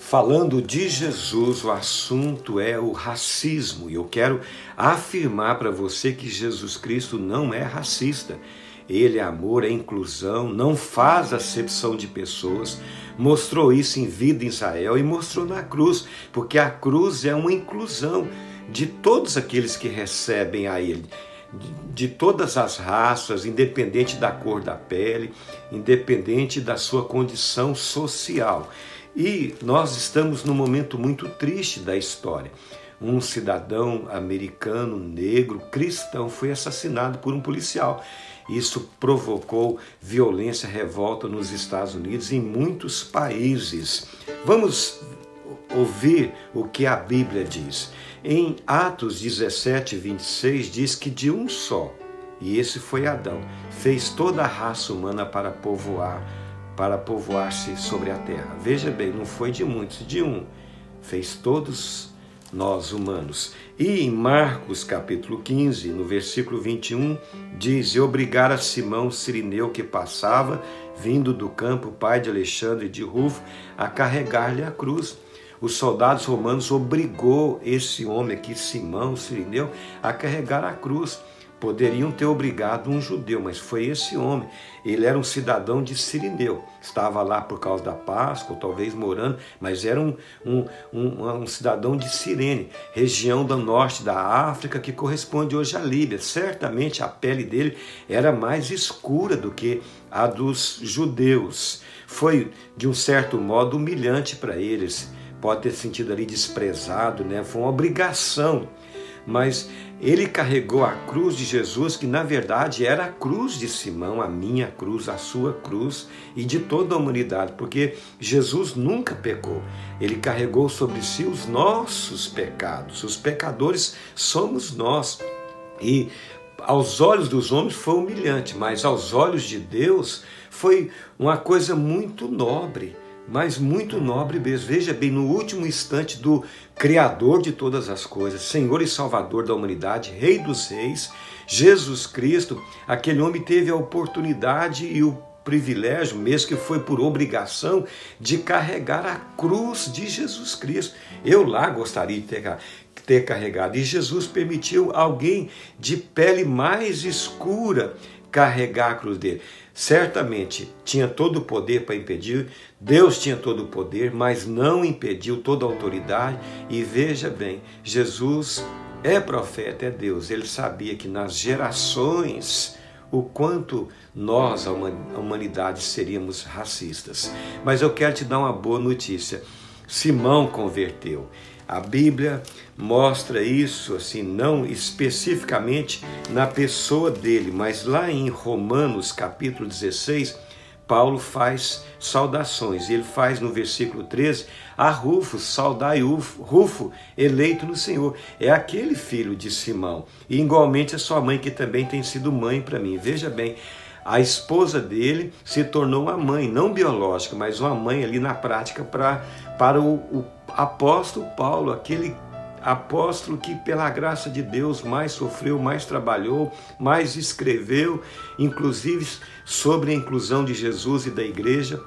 Falando de Jesus, o assunto é o racismo. E eu quero afirmar para você que Jesus Cristo não é racista. Ele é amor, é inclusão, não faz acepção de pessoas. Mostrou isso em vida em Israel e mostrou na cruz, porque a cruz é uma inclusão de todos aqueles que recebem a Ele. De todas as raças, independente da cor da pele, independente da sua condição social. E nós estamos num momento muito triste da história. Um cidadão americano, negro, cristão, foi assassinado por um policial. Isso provocou violência, revolta nos Estados Unidos e em muitos países. Vamos ouvir o que a Bíblia diz. Em Atos 17, 26, diz que de um só, e esse foi Adão, fez toda a raça humana para povoar-se sobre a terra. Veja bem, não foi de muitos, de um. Fez todos nós humanos. E em Marcos capítulo 15, no versículo 21, diz: E obrigara Simão Cirineu que passava, vindo do campo, pai de Alexandre e de Rufo, a carregar-lhe a cruz. Os soldados romanos obrigou esse homem aqui, Simão Cirineu, a carregar a cruz. Poderiam ter obrigado um judeu, mas foi esse homem. Ele era um cidadão de Cirineu. Estava lá por causa da Páscoa, talvez morando, mas era um cidadão de Cirene, região do norte da África, que corresponde hoje à Líbia. Certamente a pele dele era mais escura do que a dos judeus. Foi, de um certo modo, humilhante para eles. Pode ter sentido ali desprezado, né? Foi uma obrigação. Mas ele carregou a cruz de Jesus, que na verdade era a cruz de Simão, a minha cruz, a sua cruz e de toda a humanidade, porque Jesus nunca pecou. Ele carregou sobre si os nossos pecados. Os pecadores somos nós. E aos olhos dos homens foi humilhante, mas aos olhos de Deus foi uma coisa muito nobre. Mas muito nobre mesmo. Veja bem, no último instante do Criador de todas as coisas, Senhor e Salvador da humanidade, Rei dos Reis, Jesus Cristo, aquele homem teve a oportunidade e o privilégio, mesmo que foi por obrigação, de carregar a cruz de Jesus Cristo. Eu lá gostaria de ter carregado, e Jesus permitiu alguém de pele mais escura carregar a cruz dele. Certamente tinha todo o poder para impedir, Deus tinha todo o poder, mas não impediu toda a autoridade. E veja bem, Jesus é profeta, é Deus. Ele sabia que nas gerações o quanto nós, a humanidade, seríamos racistas. Mas eu quero te dar uma boa notícia. Simão converteu. A Bíblia mostra isso, assim, não especificamente na pessoa dele, mas lá em Romanos capítulo 16, Paulo faz saudações. Ele faz no versículo 13, a Rufo, saudai Rufo, eleito no Senhor. É aquele filho de Simão. E igualmente a sua mãe, que também tem sido mãe para mim. Veja bem, a esposa dele se tornou uma mãe, não biológica, mas uma mãe ali na prática para o apóstolo Paulo, aquele apóstolo que pela graça de Deus mais sofreu, mais trabalhou, mais escreveu, inclusive sobre a inclusão de Jesus e da igreja.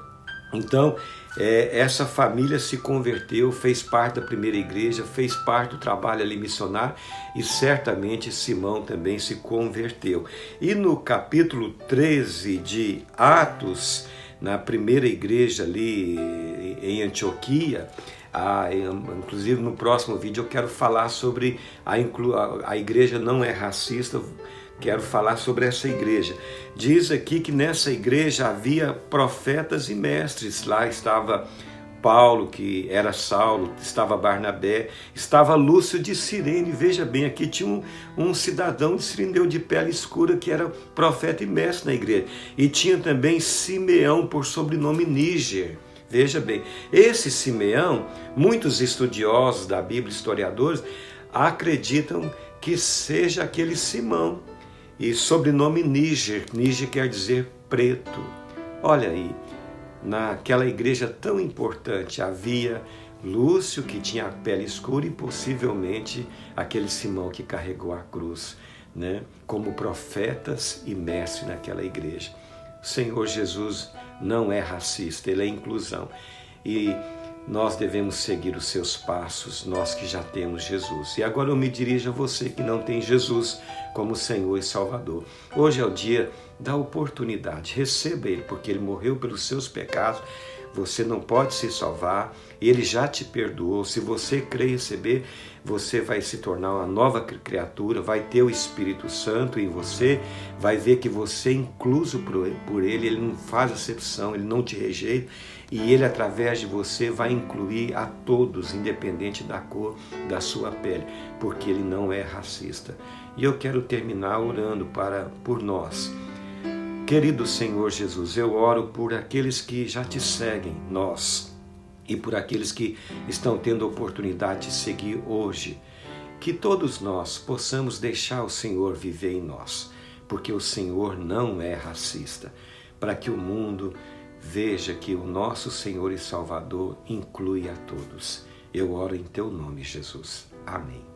Então, essa família se converteu, fez parte da primeira igreja, fez parte do trabalho ali missionário e certamente Simão também se converteu. E no capítulo 13 de Atos, na primeira igreja ali em Antioquia, inclusive no próximo vídeo eu quero falar sobre a igreja não é racista. Quero falar sobre essa igreja. Diz aqui que nessa igreja havia profetas e mestres. Lá estava Paulo, que era Saulo, estava Barnabé, estava Lúcio de Cirene. Veja bem, aqui tinha um cidadão de Cirineu de pele escura que era profeta e mestre na igreja. E tinha também Simeão, por sobrenome Níger. Veja bem, esse Simeão, muitos estudiosos da Bíblia, historiadores, acreditam que seja aquele Simão. E sobrenome Níger, Níger quer dizer preto. Olha aí, naquela igreja tão importante havia Lúcio, que tinha a pele escura, e possivelmente aquele Simão que carregou a cruz, né? Como profetas e mestres naquela igreja. O Senhor Jesus não é racista, ele é inclusão. E nós devemos seguir os seus passos, nós que já temos Jesus. E agora eu me dirijo a você que não tem Jesus como Senhor e Salvador. Hoje é o dia da oportunidade. Receba Ele, porque Ele morreu pelos seus pecados. Você não pode se salvar, Ele já te perdoou. Se você crer e receber, você vai se tornar uma nova criatura, vai ter o Espírito Santo em você, vai ver que você é incluso por Ele, Ele não faz acepção, Ele não te rejeita, e Ele, através de você, vai incluir a todos, independente da cor da sua pele, porque Ele não é racista. E eu quero terminar orando por nós. Querido Senhor Jesus, eu oro por aqueles que já te seguem, nós, e por aqueles que estão tendo a oportunidade de seguir hoje. Que todos nós possamos deixar o Senhor viver em nós, porque o Senhor não é racista, para que o mundo veja que o nosso Senhor e Salvador inclui a todos. Eu oro em teu nome, Jesus. Amém.